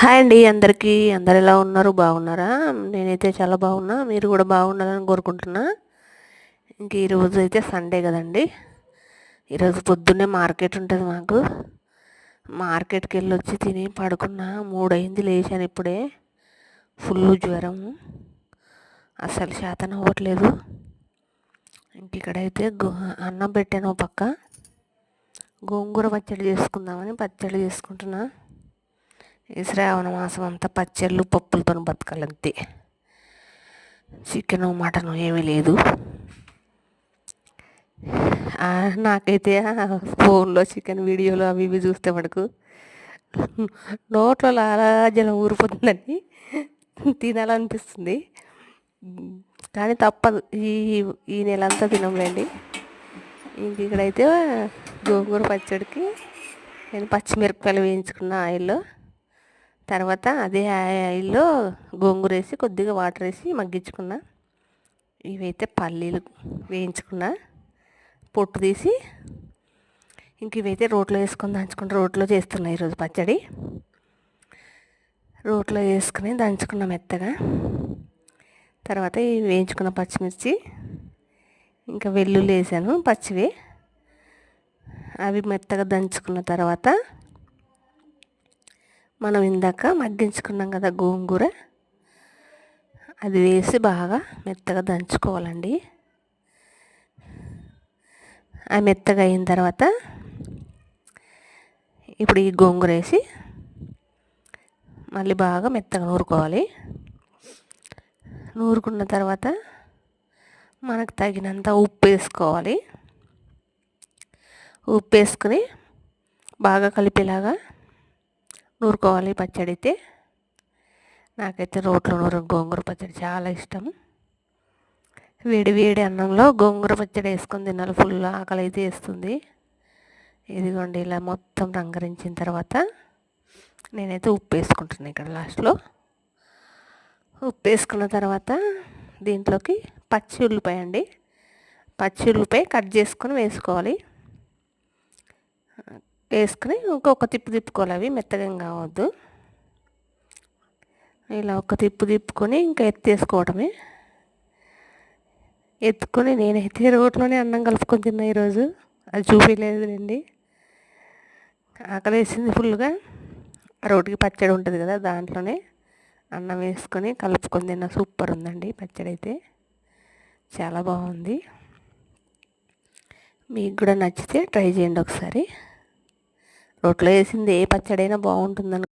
Hi అండి అందరికీ. అందరు ఎలా ఉన్నారు? బాగున్నారా? నేనైతే చాలా బాగున్నా. మీరు కూడా బాగుండాలని కోరుకుంటున్నా. ఇంక ఈరోజు అయితే సండే కదండి. ఈరోజు పొద్దున్నే మార్కెట్ ఉంటుంది మాకు. మార్కెట్కి వెళ్ళి వచ్చి తిని పడుకున్నా. 3 అయింది, లేచాను ఇప్పుడే. ఫుల్ జ్వరం, అస్సలు శాతం అవ్వట్లేదు. ఇంక ఇక్కడైతే అన్నం పెట్టాను పక్క. గోంగూర పచ్చడి చేసుకుందామని పచ్చడి చేసుకుంటున్నా. ఈ శ్రావణ మాసం అంతా పచ్చళ్ళు పప్పులతో బతకాలంతే. చికెను మటను ఏమీ లేదు. నాకైతే ఫోన్లో చికెన్ వీడియోలు అవి ఇవి చూస్తే మటుకు నోట్లో లాలాజలం ఊరిపోతుందండి. తినాలనిపిస్తుంది, కానీ తప్పదు. ఈ ఈ నెలంతా తినంలేండి. ఇంక ఇక్కడైతే గోంగూర పచ్చడికి నేను పచ్చిమిరపకాయలు వేయించుకున్న ఆయిల్లో. తర్వాత అదే ఆయిల్లో గోంగూర వేసి కొద్దిగా వాటర్ వేసి మగ్గించుకున్నా. ఇవైతే పల్లీలు వేయించుకున్నా, పొట్టు తీసి. ఇంక ఇవైతే రోట్లో వేసుకొని దంచుకుంటా. రోట్లో చేస్తున్నా ఈరోజు పచ్చడి. రోట్లో వేసుకుని దంచుకున్న మెత్తగా. తర్వాత ఈ వేయించుకున్న పచ్చిమిర్చి, ఇంకా వెల్లుల్లి వేసాను పచ్చివి. అవి మెత్తగా దంచుకున్న తర్వాత మనం ఇందాక మగ్గించుకున్నాం కదా గోంగూర, అది వేసి బాగా మెత్తగా దంచుకోవాలండి. అది మెత్తగా అయిన తర్వాత ఇప్పుడు ఈ గోంగూర వేసి మళ్ళీ బాగా మెత్తగా నూరుకోవాలి. నూరుకున్న తర్వాత మనకు తగినంత ఉప్పు వేసుకోవాలి. ఉప్పు వేసుకొని బాగా కలిపేలాగా నూరుకోవాలి పచ్చడి అయితే. నాకైతే రోట్లో నూరు గోంగూర పచ్చడి చాలా ఇష్టం. వేడి వేడి అన్నంలో గోంగూర పచ్చడి వేసుకొని తినాలి. ఫుల్ ఆకలి అయితే వేస్తుంది. ఇదిగోండి, ఇలా మొత్తం రంగరించిన తర్వాత నేనైతే ఉప్పు వేసుకుంటున్నాను ఇక్కడ లాస్ట్లో. ఉప్పు వేసుకున్న తర్వాత దీంట్లోకి పచ్చి ఉల్లిపాయ అండి, పచ్చి ఉల్లిపాయ కట్ చేసుకొని వేసుకోవాలి. వేసుకుని ఇంకొక తిప్పు తిప్పుకోవాలి. అవి మెత్తగా కావద్దు. ఇలా ఒక తిప్పు తిప్పుకొని ఇంకా ఎత్తేసుకోవడమే. ఎత్తుకొని నేనైతే రోట్లోనే అన్నం కలుపుకొని తిన్నా ఈరోజు. అది చూపించలేదులేండి. ఆకలి వేసింది ఫుల్గా. రోటికి పచ్చడి ఉంటుంది కదా, దాంట్లోనే అన్నం వేసుకొని కలుపుకొని తిన్న. సూపర్ ఉందండి పచ్చడి అయితే, చాలా బాగుంది. మీకు కూడా నచ్చితే ట్రై చేయండి ఒకసారి. రోట్లో వేసింది ఏ పచ్చడైనా బాగుంటుందని